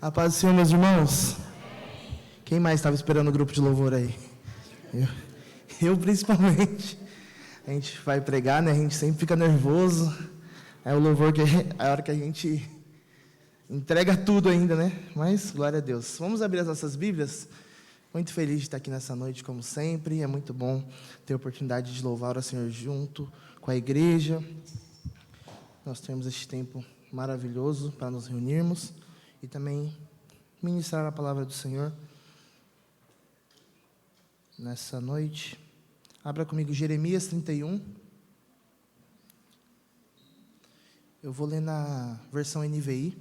A paz do Senhor, meus irmãos. Quem mais estava esperando o grupo de louvor aí? Eu principalmente. A gente vai pregar, né? A gente sempre fica nervoso. É o louvor que é a hora que a gente entrega tudo ainda, né? Mas, glória a Deus. Vamos abrir as nossas Bíblias? Muito feliz de estar aqui nessa noite, como sempre. É muito bom ter a oportunidade de louvar o Senhor junto com a igreja. Nós temos este tempo maravilhoso para nos reunirmos e também ministrar a palavra do Senhor nessa noite. Abra comigo Jeremias 31. Eu vou ler na versão NVI.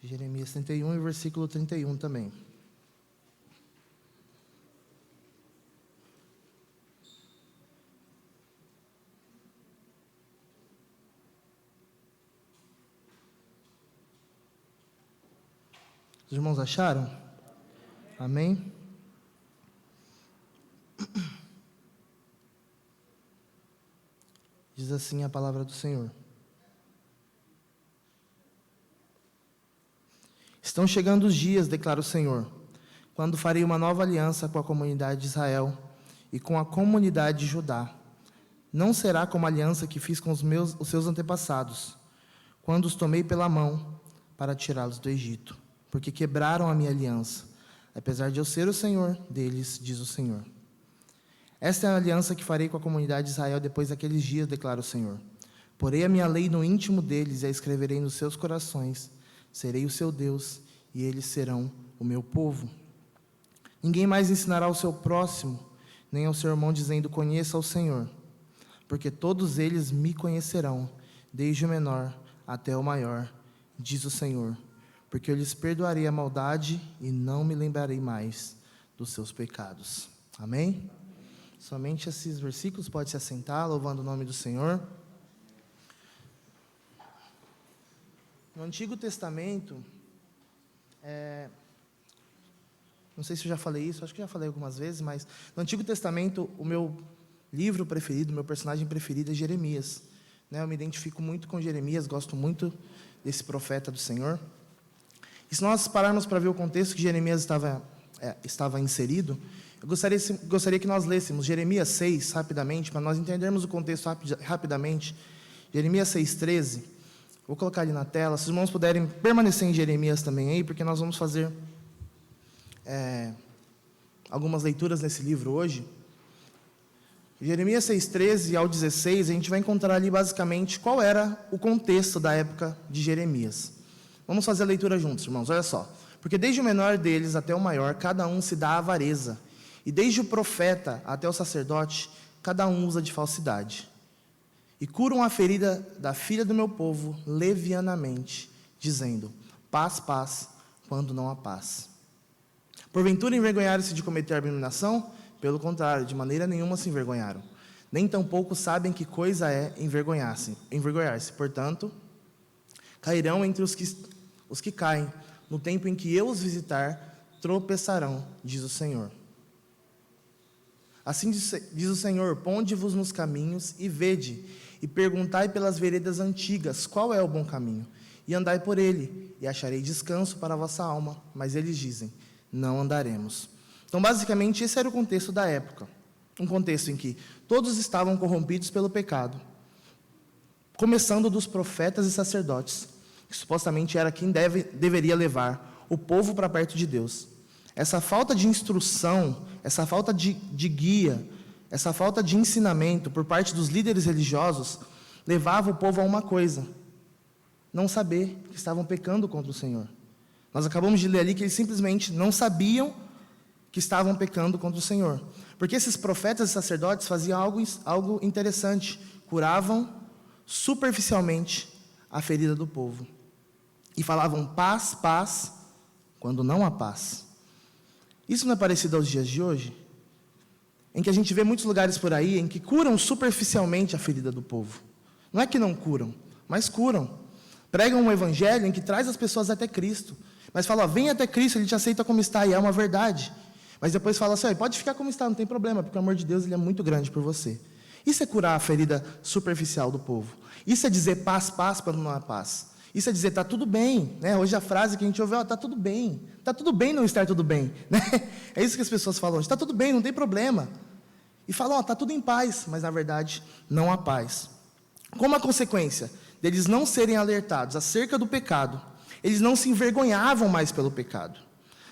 Jeremias 31 e versículo 31 também. Os irmãos acharam? Amém? Diz assim a palavra do Senhor. Estão chegando os dias, declara o Senhor, quando farei uma nova aliança com a comunidade de Israel e com a comunidade de Judá. Não será como a aliança que fiz com os seus antepassados, quando os tomei pela mão para tirá-los do Egito, porque quebraram a minha aliança, apesar de eu ser o Senhor deles, diz o Senhor. Esta é a aliança que farei com a comunidade de Israel depois daqueles dias, declara o Senhor. Porei a minha lei no íntimo deles e a escreverei nos seus corações. Serei o seu Deus e eles serão o meu povo. Ninguém mais ensinará ao seu próximo, nem ao seu irmão, dizendo: conheça o Senhor, porque todos eles me conhecerão, desde o menor até o maior, diz o Senhor. Porque eu lhes perdoarei a maldade e não me lembrarei mais dos seus pecados. Amém? Somente esses versículos, pode se assentar, louvando o nome do Senhor. No Antigo Testamento, não sei se eu já falei isso, acho que já falei algumas vezes, mas no Antigo Testamento, o meu livro preferido, o meu personagem preferido é Jeremias. Eu me identifico muito com Jeremias, gosto muito desse profeta do Senhor. E se nós pararmos para ver o contexto que Jeremias estava inserido, eu gostaria que nós lêssemos Jeremias 6, rapidamente, para nós entendermos o contexto rapidamente. Jeremias 6,13. Vou colocar ali na tela. Se os irmãos puderem permanecer em Jeremias também aí, porque nós vamos fazer algumas leituras nesse livro hoje. Jeremias 6,13 ao 16, a gente vai encontrar ali basicamente qual era o contexto da época de Jeremias. Vamos fazer a leitura juntos, irmãos, olha só. Porque desde o menor deles até o maior, cada um se dá à avareza. E desde o profeta até o sacerdote, cada um usa de falsidade. E curam a ferida da filha do meu povo levianamente, dizendo: paz, paz, quando não há paz. Porventura envergonharam-se de cometer abominação? Pelo contrário, de maneira nenhuma se envergonharam. Nem tampouco sabem que coisa é envergonhar-se. Portanto, cairão entre os que caem. No tempo em que eu os visitar, tropeçarão, diz o Senhor. Assim diz o Senhor: ponde-vos nos caminhos e vede, e perguntai pelas veredas antigas, qual é o bom caminho? E andai por ele, e acharei descanso para a vossa alma. Mas eles dizem: não andaremos. Então, basicamente, esse era o contexto da época. Um contexto em que todos estavam corrompidos pelo pecado, começando dos profetas e sacerdotes, que supostamente era quem deveria levar o povo para perto de Deus. Essa falta de instrução, essa falta de guia, essa falta de ensinamento por parte dos líderes religiosos, levava o povo a uma coisa: não saber que estavam pecando contra o Senhor. Nós acabamos de ler ali que eles simplesmente não sabiam que estavam pecando contra o Senhor. Porque esses profetas e sacerdotes faziam algo interessante: curavam superficialmente a ferida do povo. E falavam paz, paz, quando não há paz. Isso não é parecido aos dias de hoje? Em que a gente vê muitos lugares por aí em que curam superficialmente a ferida do povo. Não é que não curam, mas curam. Pregam um evangelho em que traz as pessoas até Cristo. Mas fala: vem até Cristo, Ele te aceita como está, e é uma verdade. Mas depois fala assim: pode ficar como está, não tem problema, porque o amor de Deus Ele é muito grande por você. Isso é curar a ferida superficial do povo. Isso é dizer paz, paz, quando não há paz. Isso é dizer, está tudo bem, né? Hoje a frase que a gente ouve, está tudo bem. Está tudo bem não estar tudo bem, né? É isso que as pessoas falam hoje, está tudo bem, não tem problema. E falam, está tudo em paz, mas na verdade não há paz. Como a consequência deles não serem alertados acerca do pecado, eles não se envergonhavam mais pelo pecado.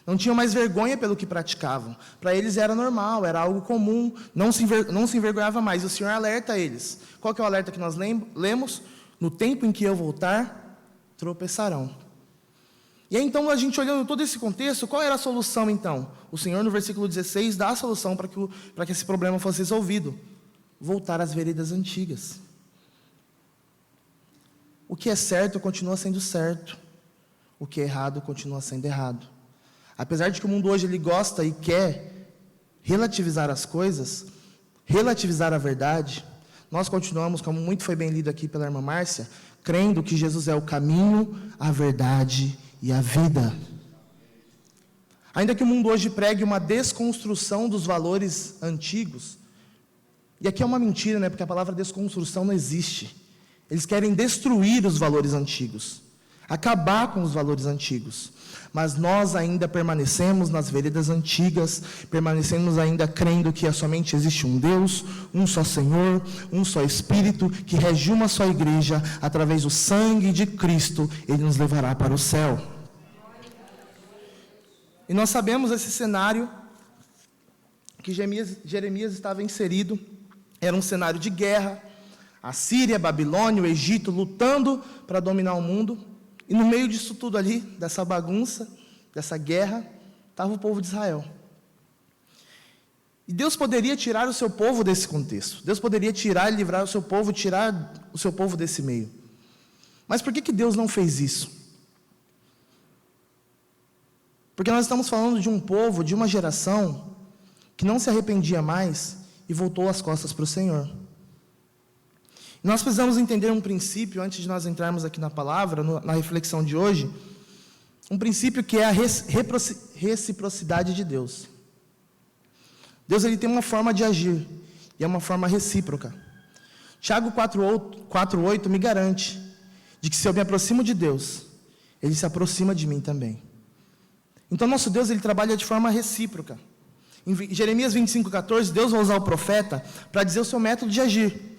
Não tinham mais vergonha pelo que praticavam. Para eles era normal, era algo comum, não se envergonhava mais. E o Senhor alerta eles. Qual que é o alerta que nós lemos? No tempo em que eu voltar, tropeçarão. E aí então, a gente olhando todo esse contexto, qual era a solução então? O Senhor no versículo 16 dá a solução para que esse problema fosse resolvido. Voltar às veredas antigas. O que é certo continua sendo certo. O que é errado continua sendo errado. Apesar de que o mundo hoje ele gosta e quer relativizar as coisas, relativizar a verdade, nós continuamos, como muito foi bem lido aqui pela irmã Márcia, crendo que Jesus é o caminho, a verdade e a vida. Ainda que o mundo hoje pregue uma desconstrução dos valores antigos, e aqui é uma mentira, né? Porque a palavra desconstrução não existe. Eles querem destruir os valores antigos, acabar com os valores antigos. Mas nós ainda permanecemos nas veredas antigas, permanecemos ainda crendo que somente existe um Deus, um só Senhor, um só Espírito, que rege uma só igreja, através do sangue de Cristo, Ele nos levará para o céu. E nós sabemos esse cenário que Jeremias estava inserido, era um cenário de guerra, a Síria, a Babilônia, o Egito lutando para dominar o mundo. E no meio disso tudo ali, dessa bagunça, dessa guerra, estava o povo de Israel. E Deus poderia tirar o seu povo desse contexto. Deus poderia tirar e livrar o seu povo, tirar o seu povo desse meio. Mas por que Deus não fez isso? Porque nós estamos falando de um povo, de uma geração, que não se arrependia mais e voltou as costas para o Senhor. Nós precisamos entender um princípio, antes de nós entrarmos aqui na palavra, na reflexão de hoje, um princípio que é a reciprocidade de Deus. Deus ele tem uma forma de agir, e é uma forma recíproca. Tiago 4,8 me garante de que se eu me aproximo de Deus, Ele se aproxima de mim também. Então nosso Deus ele trabalha de forma recíproca. Em Jeremias 25,14, Deus vai usar o profeta para dizer o seu método de agir.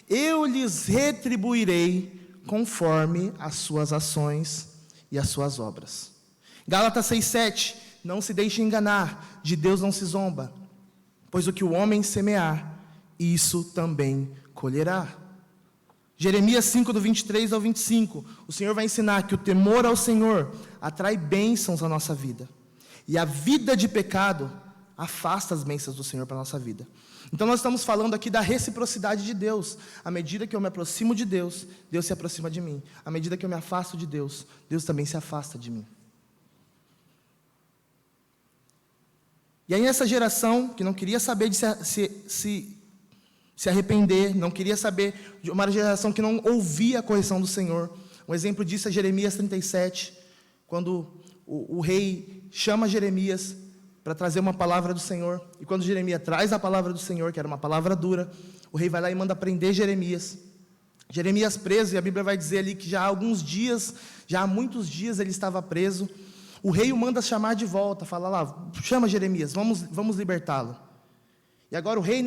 Eu lhes retribuirei conforme as suas ações e as suas obras. Gálatas 6,7, não se deixe enganar, de Deus não se zomba, pois o que o homem semear, isso também colherá. Jeremias 5, do 23 ao 25, o Senhor vai ensinar que o temor ao Senhor atrai bênçãos à nossa vida, e a vida de pecado afasta as bênçãos do Senhor para a nossa vida. Então nós estamos falando aqui da reciprocidade de Deus. À medida que eu me aproximo de Deus, Deus se aproxima de mim. À medida que eu me afasto de Deus, Deus também se afasta de mim. E aí essa geração que não queria saber de se arrepender, não queria saber, de uma geração que não ouvia a correção do Senhor. Um exemplo disso é Jeremias 37, quando o rei chama Jeremias para trazer uma palavra do Senhor, e quando Jeremias traz a palavra do Senhor, que era uma palavra dura, o rei vai lá e manda prender Jeremias. Jeremias preso, e a Bíblia vai dizer ali que já há muitos dias ele estava preso. O rei o manda chamar de volta, fala lá, chama Jeremias, vamos libertá-lo. E agora o rei,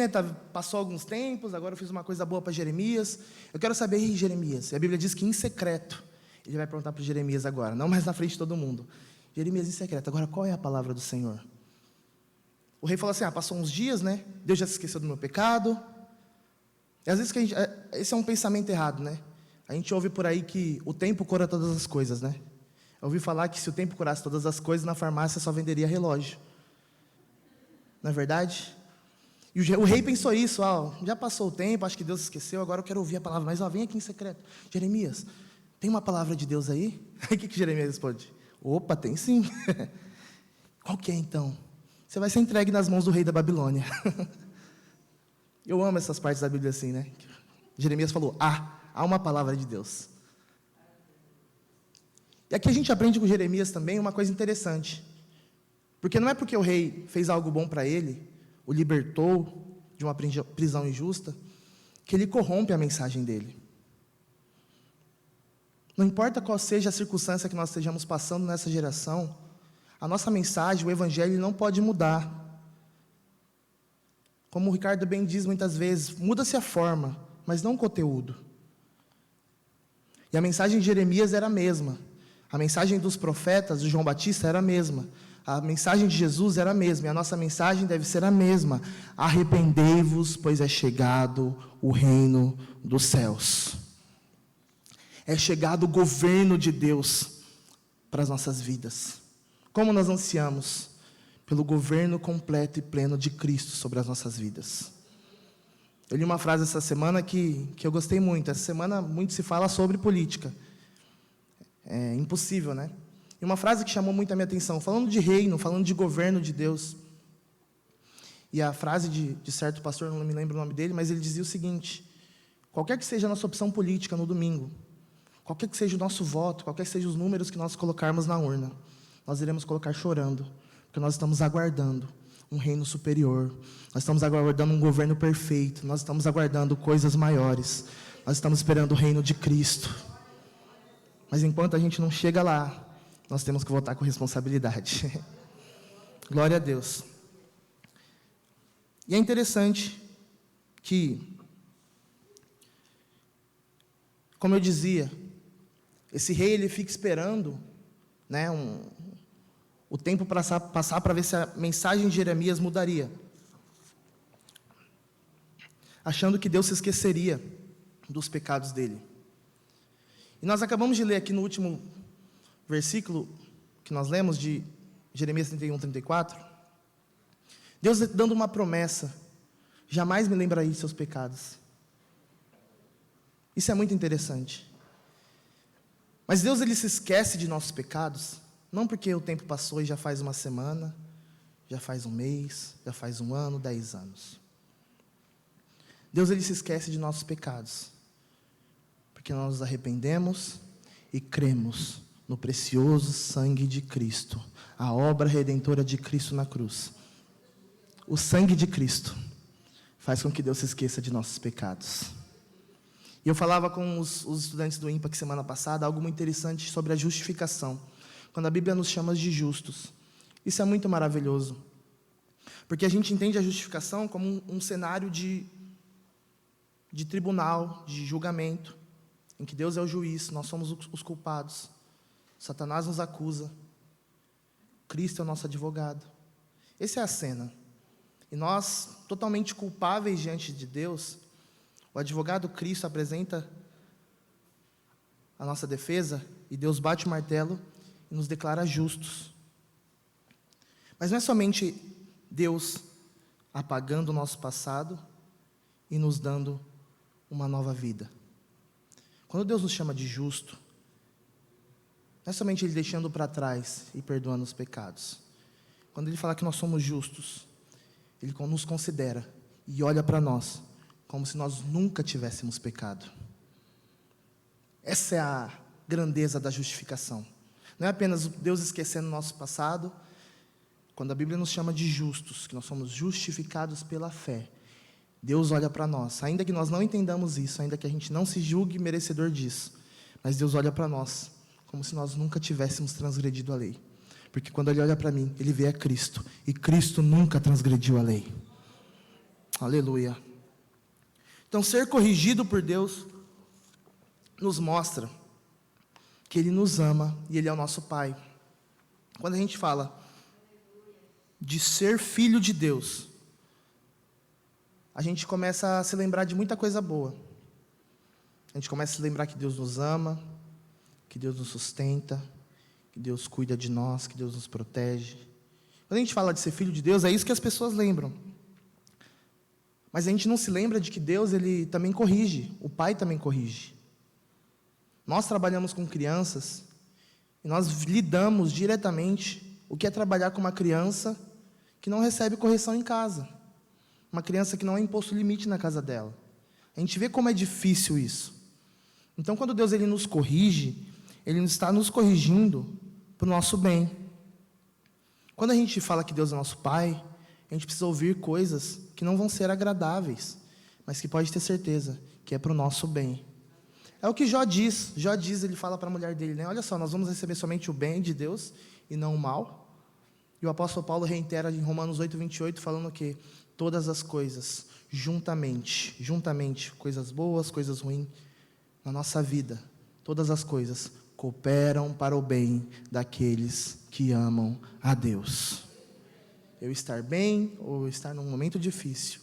passou alguns tempos, agora eu fiz uma coisa boa para Jeremias, eu quero saber, Jeremias, e a Bíblia diz que em secreto, ele vai perguntar para Jeremias agora, não mais na frente de todo mundo, Jeremias em secreto, agora qual é a palavra do Senhor? O rei fala assim, passou uns dias, Deus já se esqueceu do meu pecado. E às vezes esse é um pensamento errado, A gente ouve por aí que o tempo cura todas as coisas, Eu ouvi falar que se o tempo curasse todas as coisas, na farmácia só venderia relógio. Não é verdade? E o rei pensou isso, já passou o tempo, acho que Deus esqueceu, agora eu quero ouvir a palavra, mas vem aqui em secreto. Jeremias, tem uma palavra de Deus aí? Aí o que Jeremias responde? Opa, tem sim. Qual que é então? Você vai ser entregue nas mãos do rei da Babilônia. Eu amo essas partes da Bíblia assim, Jeremias falou, há uma palavra de Deus. E aqui a gente aprende com Jeremias também uma coisa interessante. Porque não é porque o rei fez algo bom para ele, o libertou de uma prisão injusta, que ele corrompe a mensagem dele. Não importa qual seja a circunstância que nós estejamos passando nessa geração, a nossa mensagem, o Evangelho, não pode mudar. Como o Ricardo bem diz muitas vezes, muda-se a forma, mas não o conteúdo. E a mensagem de Jeremias era a mesma. A mensagem dos profetas, de João Batista, era a mesma. A mensagem de Jesus era a mesma. E a nossa mensagem deve ser a mesma. Arrependei-vos, pois é chegado o reino dos céus. É chegado o governo de Deus para as nossas vidas. Como nós ansiamos pelo governo completo e pleno de Cristo sobre as nossas vidas. Eu li uma frase essa semana que eu gostei muito. Essa semana muito se fala sobre política. É impossível, né? E uma frase que chamou muito a minha atenção, falando de reino, falando de governo de Deus. E a frase de certo pastor, não me lembro o nome dele, mas ele dizia o seguinte: qualquer que seja a nossa opção política no domingo, qualquer que seja o nosso voto, qualquer que sejam os números que nós colocarmos na urna, nós iremos colocar chorando, porque nós estamos aguardando um reino superior, nós estamos aguardando um governo perfeito, nós estamos aguardando coisas maiores, nós estamos esperando o reino de Cristo. Mas enquanto a gente não chega lá, nós temos que votar com responsabilidade. Glória a Deus. E é interessante que, como eu dizia, esse rei ele fica esperando, né, o tempo passar para ver se a mensagem de Jeremias mudaria, achando que Deus se esqueceria dos pecados dele. E nós acabamos de ler aqui no último versículo que nós lemos, de Jeremias 31, 34, Deus dando uma promessa: jamais me lembrarei de seus pecados. Isso é muito interessante. Mas Deus ele se esquece de nossos pecados, não porque o tempo passou e já faz uma semana, já faz um mês, já faz um ano, 10 anos. Deus ele se esquece de nossos pecados, porque nós nos arrependemos e cremos no precioso sangue de Cristo, a obra redentora de Cristo na cruz. O sangue de Cristo faz com que Deus se esqueça de nossos pecados. E eu falava com os estudantes do IMPAC semana passada algo muito interessante sobre a justificação, quando a Bíblia nos chama de justos. Isso é muito maravilhoso, porque a gente entende a justificação como um cenário de tribunal, de julgamento, em que Deus é o juiz, nós somos os culpados. Satanás nos acusa, Cristo é o nosso advogado. Essa é a cena. E nós, totalmente culpáveis diante de Deus, o advogado Cristo apresenta a nossa defesa, e Deus bate o martelo e nos declara justos. Mas não é somente Deus apagando o nosso passado e nos dando uma nova vida. Quando Deus nos chama de justo, não é somente Ele deixando para trás e perdoando os pecados. Quando Ele fala que nós somos justos, Ele nos considera e olha para nós como se nós nunca tivéssemos pecado. Essa é a grandeza da justificação. Não é apenas Deus esquecendo o nosso passado. Quando a Bíblia nos chama de justos, que nós somos justificados pela fé, Deus olha para nós, ainda que nós não entendamos isso, ainda que a gente não se julgue merecedor disso, mas Deus olha para nós como se nós nunca tivéssemos transgredido a lei. Porque quando Ele olha para mim, Ele vê a Cristo, e Cristo nunca transgrediu a lei. Aleluia. Então, ser corrigido por Deus nos mostra que Ele nos ama e Ele é o nosso Pai. Quando a gente fala de ser filho de Deus, a gente começa a se lembrar de muita coisa boa. A gente começa a se lembrar que Deus nos ama, que Deus nos sustenta, que Deus cuida de nós, que Deus nos protege. Quando a gente fala de ser filho de Deus, é isso que as pessoas lembram. Mas a gente não se lembra de que Deus, Ele também corrige, o Pai também corrige. Nós trabalhamos com crianças, e nós lidamos diretamente o que é trabalhar com uma criança que não recebe correção em casa. Uma criança que não é imposto limite na casa dela. A gente vê como é difícil isso. Então, quando Deus Ele nos corrige, Ele está nos corrigindo para o nosso bem. Quando a gente fala que Deus é nosso Pai, a gente precisa ouvir coisas que não vão ser agradáveis, mas que pode ter certeza que é para o nosso bem. É o que Jó diz. Jó diz, ele fala para a mulher dele, né? Olha só, nós vamos receber somente o bem de Deus e não o mal. E o apóstolo Paulo reitera em Romanos 8:28, falando que todas as coisas, juntamente, coisas boas, coisas ruins, na nossa vida, todas as coisas cooperam para o bem daqueles que amam a Deus. Eu estar bem ou estar num momento difícil,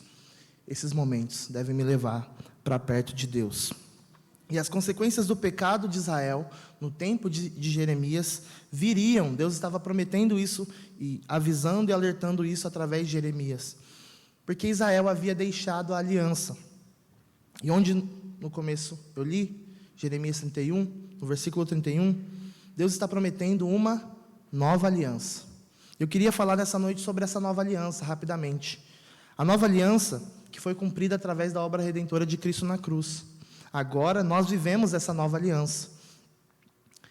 esses momentos devem me levar para perto de Deus. E as consequências do pecado de Israel, no tempo de Jeremias, viriam. Deus estava prometendo isso, e avisando e alertando isso através de Jeremias. Porque Israel havia deixado a aliança. E onde no começo eu li, Jeremias 31, no versículo 31, Deus está prometendo uma nova aliança. Eu queria falar nessa noite sobre essa nova aliança, rapidamente. A nova aliança que foi cumprida através da obra redentora de Cristo na cruz. Agora nós vivemos essa nova aliança.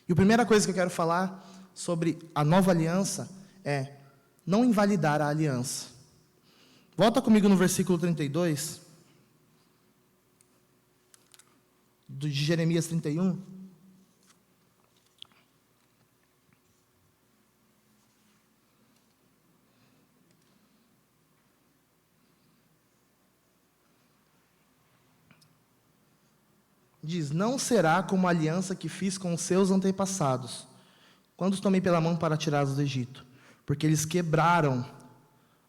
E a primeira coisa que eu quero falar sobre a nova aliança é não invalidar a aliança. Volta comigo no versículo 32, de Jeremias 31. Diz: não será como a aliança que fiz com os seus antepassados, quando os tomei pela mão para tirá-los do Egito, porque eles quebraram,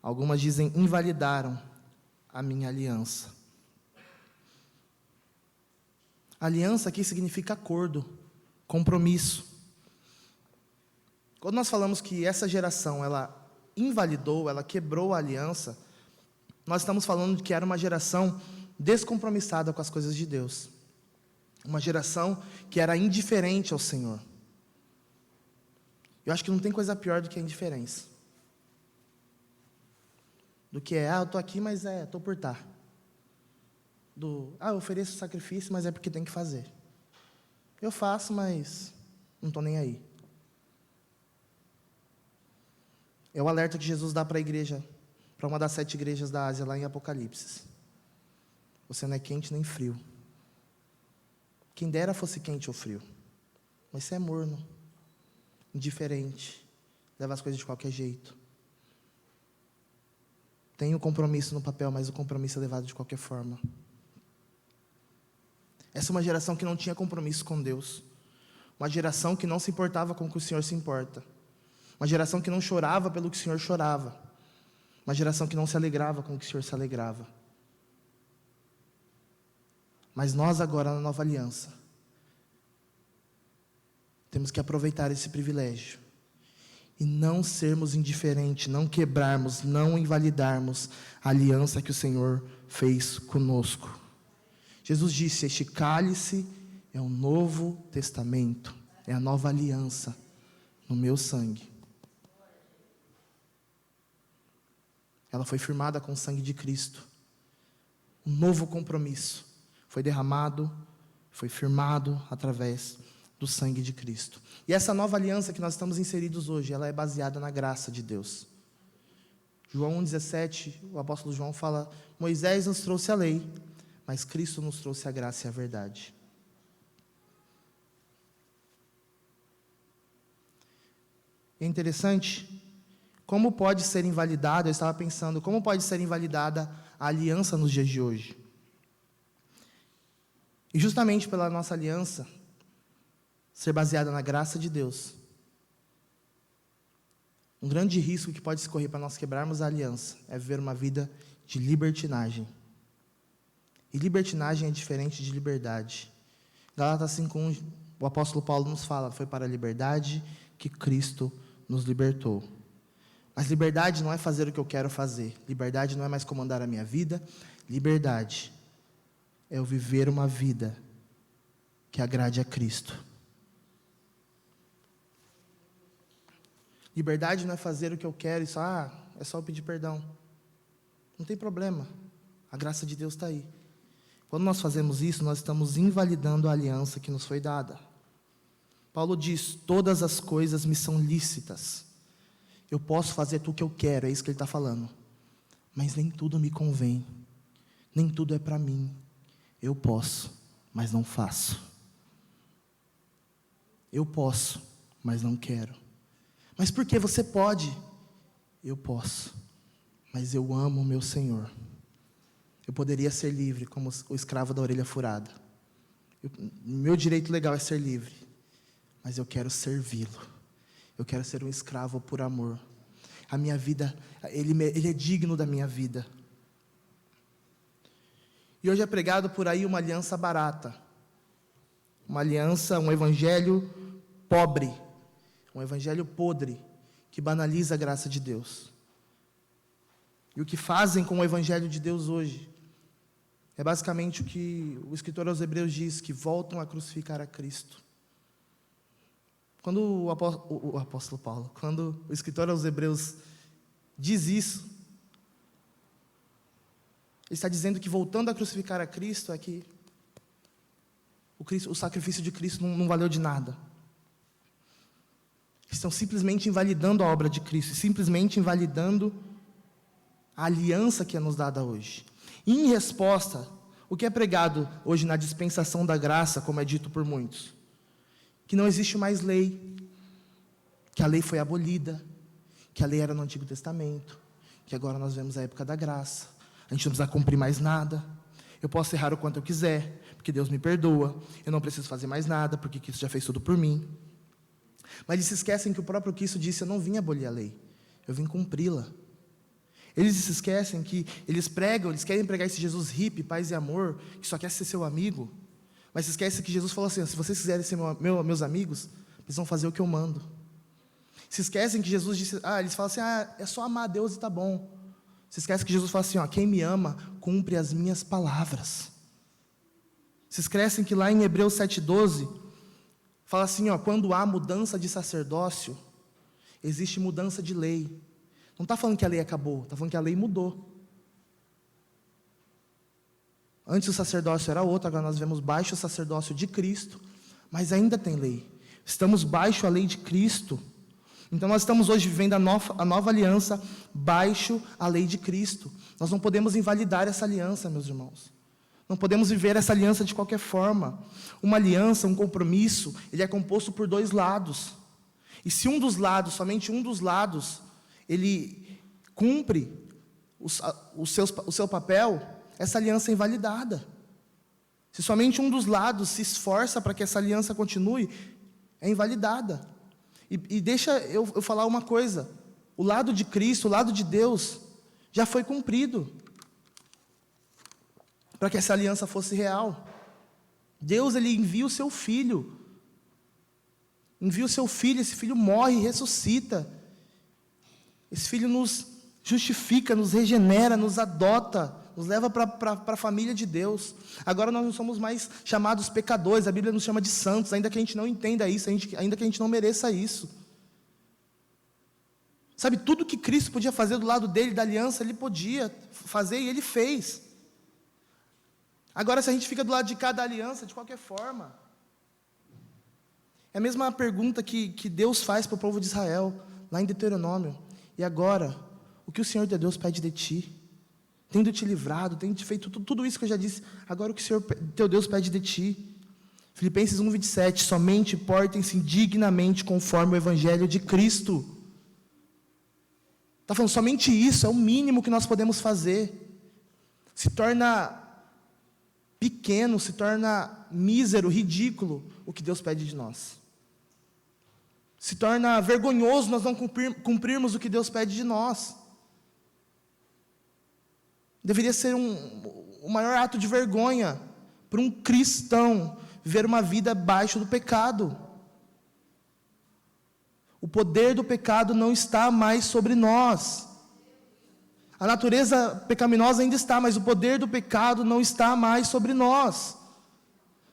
algumas dizem invalidaram, a minha aliança. Aliança aqui significa acordo, compromisso. Quando nós falamos que essa geração, ela invalidou, ela quebrou a aliança, nós estamos falando de que era uma geração descompromissada com as coisas de Deus. Uma geração que era indiferente ao Senhor. Eu acho que não tem coisa pior do que a indiferença. Do que eu estou aqui, mas estou por estar. Eu ofereço sacrifício, mas é porque tem que fazer. Eu faço, mas não estou nem aí. É o alerta que Jesus dá para a igreja, para uma das 7 igrejas da Ásia, lá em Apocalipse. Você não é quente nem frio. Quem dera fosse quente ou frio, mas você é morno, indiferente, leva as coisas de qualquer jeito. Tem o compromisso no papel, mas o compromisso é levado de qualquer forma. Essa é uma geração que não tinha compromisso com Deus, uma geração que não se importava com o que o Senhor se importa, uma geração que não chorava pelo que o Senhor chorava, uma geração que não se alegrava com o que o Senhor se alegrava. Mas nós agora, na nova aliança, temos que aproveitar esse privilégio e não sermos indiferentes, não quebrarmos, não invalidarmos a aliança que o Senhor fez conosco. Jesus disse: este cálice é o novo testamento, é a nova aliança no meu sangue. Ela foi firmada com o sangue de Cristo. Um novo compromisso foi derramado, foi firmado através do sangue de Cristo. E essa nova aliança que nós estamos inseridos hoje, ela é baseada na graça de Deus. João 1,17, o apóstolo João fala: Moisés nos trouxe a lei, mas Cristo nos trouxe a graça e a verdade. É interessante, como pode ser invalidada, eu estava pensando, como pode ser invalidada a aliança nos dias de hoje? E justamente pela nossa aliança ser baseada na graça de Deus, um grande risco que pode se correr para nós quebrarmos a aliança é viver uma vida de libertinagem. E libertinagem é diferente de liberdade. Gálatas 5:1, o apóstolo Paulo nos fala: foi para a liberdade que Cristo nos libertou. Mas liberdade não é fazer o que eu quero fazer. Liberdade não é mais comandar a minha vida. Liberdade é eu viver uma vida que agrade a Cristo. Liberdade não é fazer o que eu quero e é só eu pedir perdão. Não tem problema. A graça de Deus está aí. Quando nós fazemos isso, nós estamos invalidando a aliança que nos foi dada. Paulo diz: todas as coisas me são lícitas. Eu posso fazer tudo o que eu quero, é isso que ele está falando. Mas nem tudo me convém. Nem tudo é para mim. Eu posso, mas não faço. Eu posso, mas não quero. Mas por que você pode? Eu posso, mas eu amo o meu Senhor. Eu poderia ser livre como o escravo da orelha furada. Meu direito legal é ser livre, mas eu quero servi-lo. Eu quero ser um escravo por amor. A minha vida, Ele é digno da minha vida. E hoje é pregado por aí uma aliança barata. Uma aliança, um evangelho pobre. Um evangelho podre, que banaliza a graça de Deus. E o que fazem com o evangelho de Deus hoje é basicamente o que o escritor aos Hebreus diz, que voltam a crucificar a Cristo. Quando o apóstolo Paulo, quando o escritor aos Hebreus diz isso, ele está dizendo que voltando a crucificar a Cristo é que o sacrifício de Cristo não valeu de nada. Estão simplesmente invalidando a obra de Cristo, simplesmente invalidando a aliança que é nos dada hoje. E em resposta, o que é pregado hoje na dispensação da graça, como é dito por muitos? Que não existe mais lei, que a lei foi abolida, que a lei era no Antigo Testamento, que agora nós vemos a época da graça, a gente não precisa cumprir mais nada, eu posso errar o quanto eu quiser, porque Deus me perdoa, eu não preciso fazer mais nada, porque Cristo já fez tudo por mim. Mas eles se esquecem que o próprio Cristo disse: eu não vim abolir a lei, eu vim cumpri-la. Eles se esquecem que eles querem pregar esse Jesus hippie, paz e amor, que só quer ser seu amigo, mas se esquecem que Jesus falou assim: se vocês quiserem ser meus amigos, eles vão fazer o que eu mando. Se esquecem que Jesus disse, eles falam assim, é só amar a Deus e tá bom. Se esquecem que Jesus fala assim, quem me ama, cumpre as minhas palavras. Se esquecem que lá em Hebreus 7,12, fala assim, quando há mudança de sacerdócio, existe mudança de lei. Não está falando que a lei acabou, está falando que a lei mudou. Antes o sacerdócio era outro, agora nós vemos baixo o sacerdócio de Cristo, mas ainda tem lei. Estamos baixo a lei de Cristo. Então nós estamos hoje vivendo a nova aliança baixo a lei de Cristo. Nós não podemos invalidar essa aliança, meus irmãos. Não podemos viver essa aliança de qualquer forma. Uma aliança, um compromisso, ele é composto por dois lados. E se um dos lados, somente um dos lados, ele cumpre o seu papel, essa aliança é invalidada. Se somente um dos lados se esforça para que essa aliança continue, é invalidada. E deixa eu falar uma coisa, o lado de Cristo, o lado de Deus, já foi cumprido, para que essa aliança fosse real. Deus, Ele envia o seu Filho, esse Filho morre e ressuscita, esse Filho nos justifica, nos regenera, nos adota, nos leva para a família de Deus. Agora nós não somos mais chamados pecadores, a Bíblia nos chama de santos, ainda que a gente não entenda isso, ainda que a gente não mereça isso. Sabe, tudo que Cristo podia fazer do lado dele, da aliança, Ele podia fazer e Ele fez. Agora, se a gente fica do lado de cada aliança, de qualquer forma, é a mesma pergunta que Deus faz para o povo de Israel, lá em Deuteronômio. E agora, o que o Senhor teu Deus pede de ti? Tendo te livrado, tendo te feito tudo isso que eu já disse, agora o que o Senhor teu Deus pede de ti? Filipenses 1,27, somente portem-se dignamente conforme o Evangelho de Cristo. Está falando, somente isso, é o mínimo que nós podemos fazer. Se torna pequeno, se torna mísero, ridículo, o que Deus pede de nós. Se torna vergonhoso nós não cumprirmos o que Deus pede de nós. Deveria ser o maior ato de vergonha para um cristão viver uma vida abaixo do pecado. O poder do pecado não está mais sobre nós. A natureza pecaminosa ainda está, mas o poder do pecado não está mais sobre nós.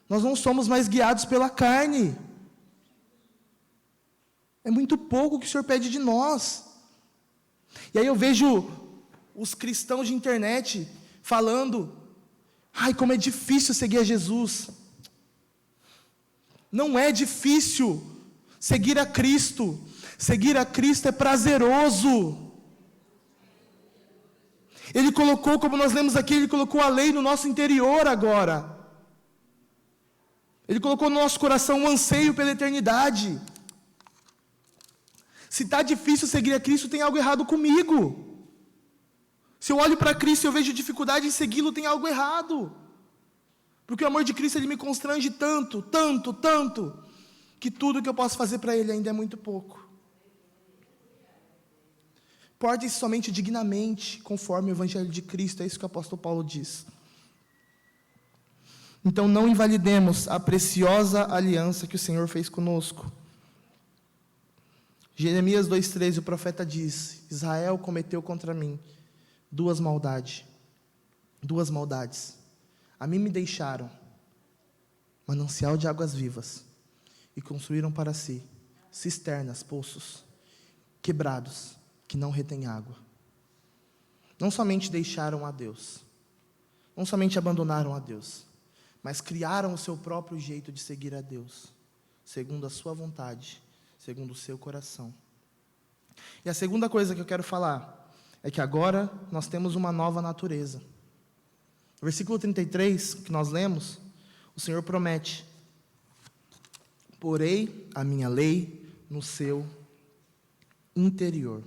Nós não somos mais guiados pela carne. É muito pouco que o Senhor pede de nós. E aí eu vejo os cristãos de internet falando, como é difícil seguir a Jesus. Não é difícil seguir a Cristo. Seguir a Cristo é prazeroso. Ele colocou, como nós lemos aqui, Ele colocou a lei no nosso interior agora. Ele colocou no nosso coração um anseio pela eternidade. Se está difícil seguir a Cristo, tem algo errado comigo. Se eu olho para Cristo e eu vejo dificuldade em segui-lo, tem algo errado. Porque o amor de Cristo, ele me constrange tanto, tanto, tanto, que tudo que eu posso fazer para Ele ainda é muito pouco. Portem-se somente dignamente, conforme o Evangelho de Cristo, é isso que o apóstolo Paulo diz. Então não invalidemos a preciosa aliança que o Senhor fez conosco. Jeremias 2,13, o profeta diz: Israel cometeu contra mim duas maldades. A mim me deixaram manancial de águas vivas e construíram para si cisternas, poços quebrados que não retêm água. Não somente deixaram a Deus, não somente abandonaram a Deus, mas criaram o seu próprio jeito de seguir a Deus, segundo a sua vontade, segundo o seu coração. E a segunda coisa que eu quero falar é que agora nós temos uma nova natureza. No versículo 33, que nós lemos, o Senhor promete: porei a minha lei no seu interior.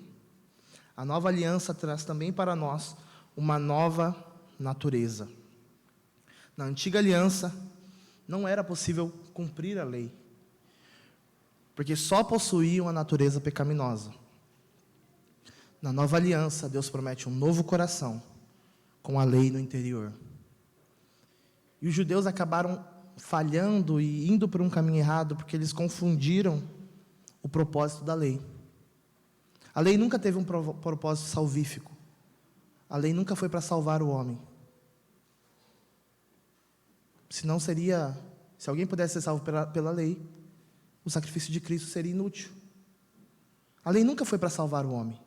A nova aliança traz também para nós uma nova natureza. Na antiga aliança, não era possível cumprir a lei, porque só possuíam a natureza pecaminosa. Na nova aliança, Deus promete um novo coração, com a lei no interior. E os judeus acabaram falhando e indo por um caminho errado, porque eles confundiram o propósito da lei. A lei nunca teve um propósito salvífico. A lei nunca foi para salvar o homem. Senão seria, se alguém pudesse ser salvo pela lei, o sacrifício de Cristo seria inútil. A lei nunca foi para salvar o homem.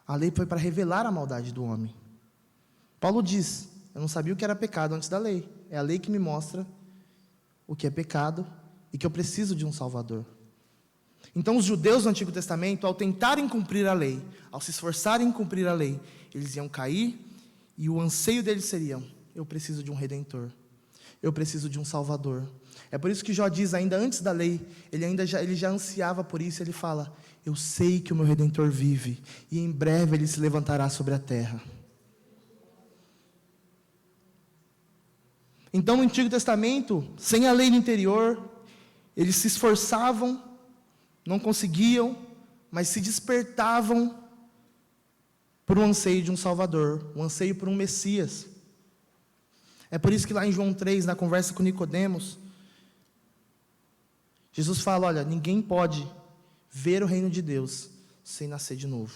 A lei foi para revelar a maldade do homem. Paulo diz: eu não sabia o que era pecado antes da lei. É a lei que me mostra o que é pecado e que eu preciso de um Salvador. Então os judeus do Antigo Testamento, ao tentarem cumprir a lei, ao se esforçarem em cumprir a lei, eles iam cair, e o anseio deles seria: eu preciso de um Redentor, eu preciso de um Salvador. É por isso que Jó diz, ainda antes da lei, ele já ansiava por isso. Ele fala: eu sei que o meu Redentor vive, e em breve ele se levantará sobre a terra. Então no Antigo Testamento, sem a lei no interior, eles se esforçavam, não conseguiam, mas se despertavam por um anseio de um Salvador, um anseio por um Messias. É por isso que lá em João 3, na conversa com Nicodemos, Jesus fala: olha, ninguém pode ver o reino de Deus sem nascer de novo.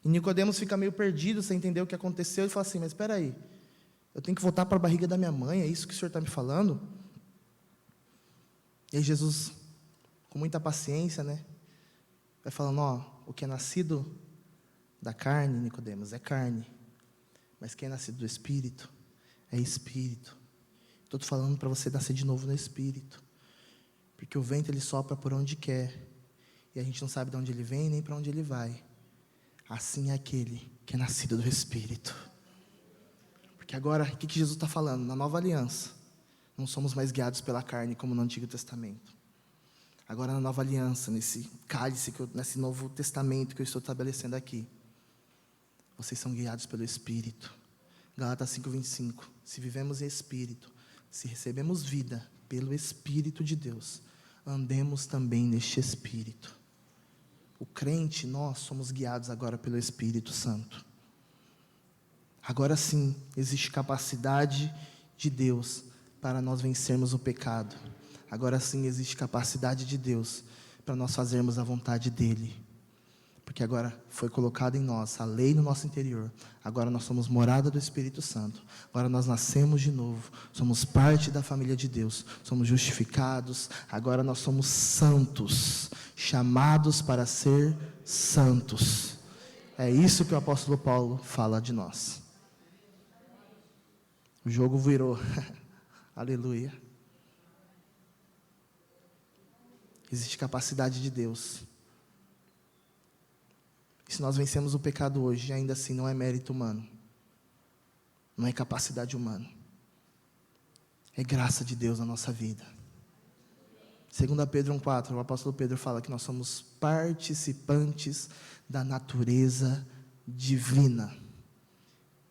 E Nicodemos fica meio perdido, sem entender o que aconteceu, e fala assim: mas espera aí, eu tenho que voltar para a barriga da minha mãe, é isso que o Senhor está me falando? E aí Jesus, com muita paciência, vai falando: ó, o que é nascido da carne, Nicodemos, é carne, mas quem é nascido do Espírito, é Espírito. Estou te falando para você nascer de novo no Espírito, porque o vento ele sopra por onde quer, e a gente não sabe de onde ele vem, nem para onde ele vai. Assim é aquele que é nascido do Espírito. Porque agora, o que Jesus está falando? Na nova aliança, não somos mais guiados pela carne como no Antigo Testamento. Agora na nova aliança, nesse cálice, nesse novo testamento que eu estou estabelecendo aqui, vocês são guiados pelo Espírito. Gálatas 5:25, se vivemos em Espírito, se recebemos vida pelo Espírito de Deus, andemos também neste Espírito. O crente, nós somos guiados agora pelo Espírito Santo. Agora sim, existe capacidade de Deus para nós vencermos o pecado. Agora sim, existe capacidade de Deus para nós fazermos a vontade dEle. Porque agora foi colocada em nós a lei no nosso interior. Agora nós somos morada do Espírito Santo. Agora nós nascemos de novo. Somos parte da família de Deus. Somos justificados. Agora nós somos santos, chamados para ser santos. É isso que o apóstolo Paulo fala de nós. O jogo virou. Aleluia. Existe capacidade de Deus. E se nós vencemos o pecado hoje, ainda assim não é mérito humano. Não é capacidade humana. é graça de Deus na nossa vida. 2 Pedro 1,4, o apóstolo Pedro fala que nós somos participantes da natureza divina.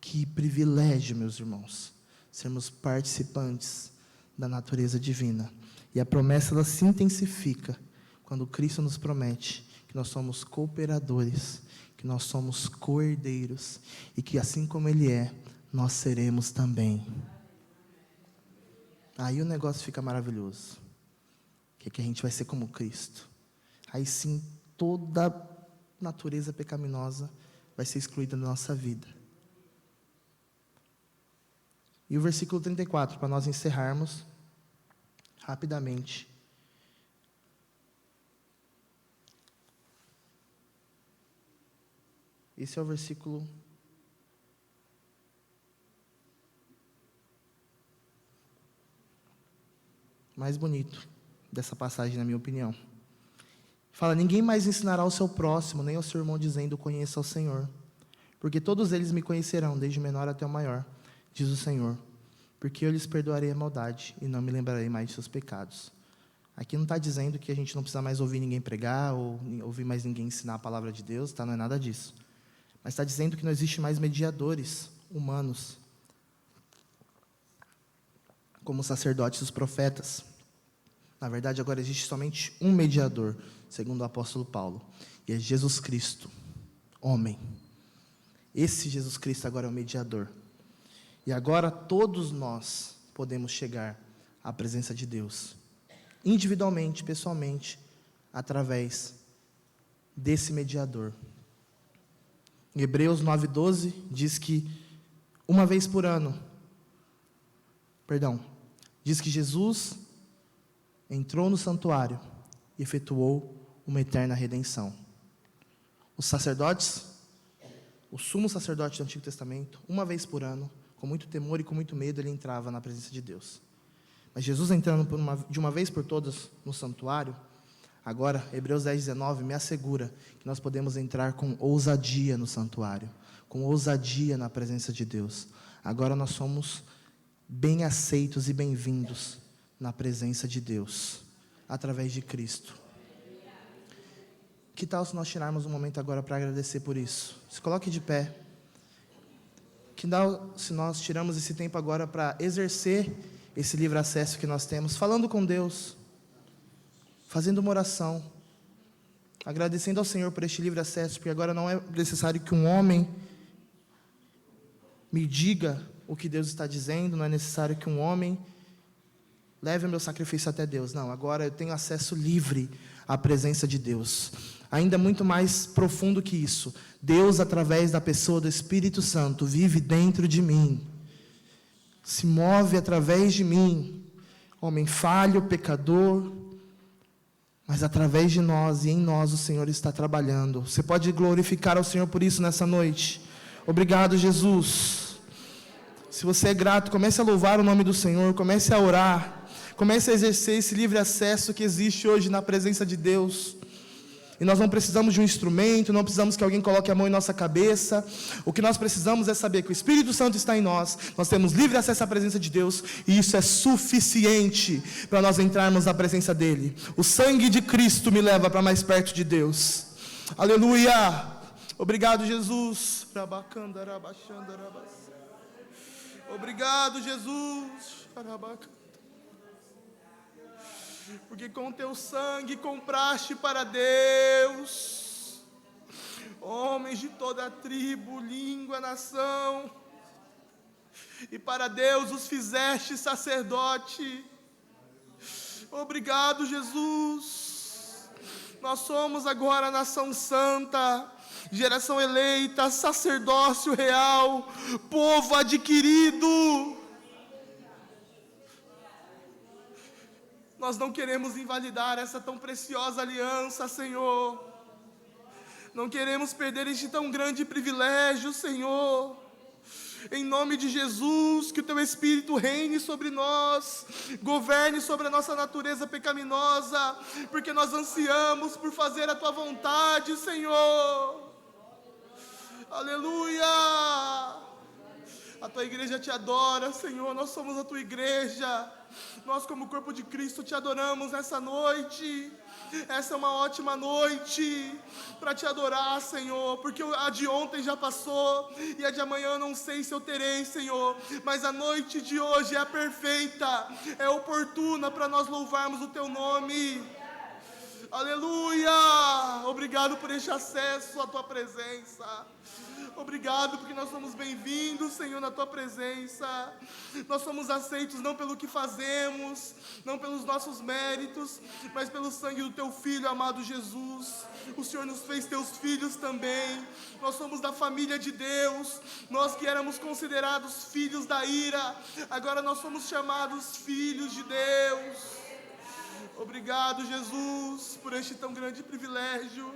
Que privilégio, meus irmãos, sermos participantes da natureza divina. E a promessa, ela se intensifica quando Cristo nos promete que nós somos cooperadores, que nós somos co-herdeiros, e que assim como Ele é, nós seremos também. Aí o negócio fica maravilhoso, que a gente vai ser como Cristo. Aí sim, toda natureza pecaminosa vai ser excluída da nossa vida. E o versículo 34, para nós encerrarmos rapidamente. Esse é o versículo mais bonito dessa passagem, na minha opinião. Fala: ninguém mais ensinará ao seu próximo, nem ao seu irmão, dizendo: conheça o Senhor. Porque todos eles me conhecerão, desde o menor até o maior, diz o Senhor. Porque eu lhes perdoarei a maldade, e não me lembrarei mais de seus pecados. Aqui não está dizendo que a gente não precisa mais ouvir ninguém pregar, ou ouvir mais ninguém ensinar a palavra de Deus, tá? Não é nada disso. Mas está dizendo que não existe mais mediadores humanos, como os sacerdotes e os profetas. Na verdade, agora existe somente um mediador, segundo o apóstolo Paulo, e é Jesus Cristo, homem. Esse Jesus Cristo agora é o mediador. E agora todos nós podemos chegar à presença de Deus, individualmente, pessoalmente, através desse mediador. Em Hebreus 9:12 diz que uma vez por ano, diz que Jesus entrou no santuário e efetuou uma eterna redenção. Os sacerdotes, o sumo sacerdote do Antigo Testamento, uma vez por ano, com muito temor e com muito medo, ele entrava na presença de Deus. Mas Jesus entrando de uma vez por todas no santuário, agora, Hebreus 10:19 me assegura que nós podemos entrar com ousadia no santuário, com ousadia na presença de Deus. Agora nós somos bem aceitos e bem-vindos na presença de Deus, através de Cristo. Que tal se nós tirarmos um momento agora para agradecer por isso? Se coloque de pé. Que tal se nós tiramos esse tempo agora para exercer esse livre acesso que nós temos, falando com Deus, fazendo uma oração, agradecendo ao Senhor por este livre acesso, porque agora não é necessário que um homem me diga o que Deus está dizendo, não é necessário que um homem leve o meu sacrifício até Deus. Não, agora eu tenho acesso livre à presença de Deus. Ainda muito mais profundo que isso, Deus, através da pessoa do Espírito Santo, vive dentro de mim, se move através de mim, homem falho, pecador, mas através de nós e em nós o Senhor está trabalhando. Você pode glorificar ao Senhor por isso nessa noite. Obrigado, Jesus. Se você é grato, comece a louvar o nome do Senhor, comece a orar, comece a exercer esse livre acesso que existe hoje na presença de Deus. E nós não precisamos de um instrumento, não precisamos que alguém coloque a mão em nossa cabeça. O que nós precisamos é saber que o Espírito Santo está em nós, nós temos livre acesso à presença de Deus, e isso é suficiente para nós entrarmos na presença dEle. O sangue de Cristo me leva para mais perto de Deus. Aleluia! Obrigado, Jesus. Obrigado, Jesus. Porque com teu sangue compraste para Deus homens de toda a tribo, língua, nação, e para Deus os fizeste sacerdote. Obrigado, Jesus. Nós somos agora nação santa, geração eleita, sacerdócio real, povo adquirido. Nós não queremos invalidar essa tão preciosa aliança, Senhor. Não queremos perder este tão grande privilégio, Senhor. Em nome de Jesus, que o Teu Espírito reine sobre nós, governe sobre a nossa natureza pecaminosa, porque nós ansiamos por fazer a Tua vontade, Senhor. Aleluia! A tua igreja te adora, Senhor. Nós somos a tua igreja. Nós, como corpo de Cristo, te adoramos nessa noite. Essa é uma ótima noite para te adorar, Senhor, porque a de ontem já passou e a de amanhã eu não sei se eu terei, Senhor, mas a noite de hoje é perfeita, é oportuna para nós louvarmos o teu nome. Aleluia! Obrigado por este acesso à tua presença. Obrigado porque nós somos bem-vindos, Senhor, na tua presença. Nós somos aceitos não pelo que fazemos, não pelos nossos méritos, mas pelo sangue do teu Filho amado Jesus. O Senhor nos fez teus filhos também. Nós somos da família de Deus. Nós que éramos considerados filhos da ira, agora nós somos chamados filhos de Deus. Obrigado, Jesus, por este tão grande privilégio.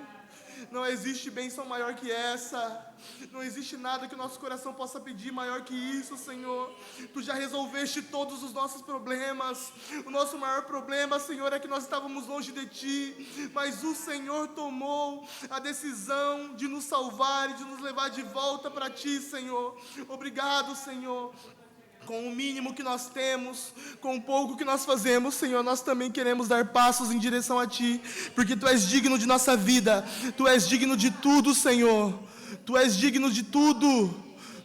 Não existe bênção maior que essa. Não existe nada que o nosso coração possa pedir maior que isso, Senhor. Tu já resolveste todos os nossos problemas. O nosso maior problema, Senhor, é que nós estávamos longe de Ti, mas o Senhor tomou a decisão de nos salvar e de nos levar de volta para Ti, Senhor. Obrigado, Senhor. Com o mínimo que nós temos, com o pouco que nós fazemos, Senhor, nós também queremos dar passos em direção a Ti, porque Tu és digno de nossa vida, Tu és digno de tudo, Senhor, Tu és digno de tudo,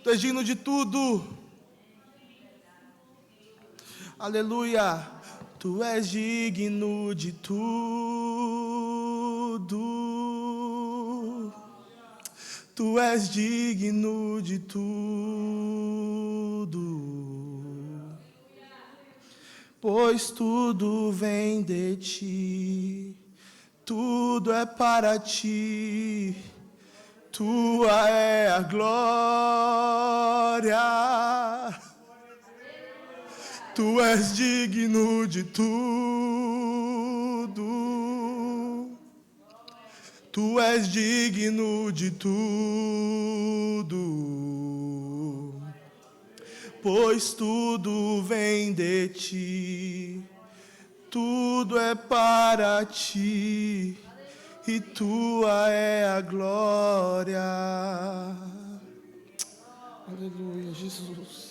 Tu és digno de tudo, aleluia, Tu és digno de tudo, Tu és digno de tudo. Pois tudo vem de Ti, tudo é para Ti, Tua é a glória, Tu és digno de tudo, Tu és digno de tudo. Pois tudo vem de Ti, tudo é para Ti, e Tua é a glória. Aleluia, Jesus.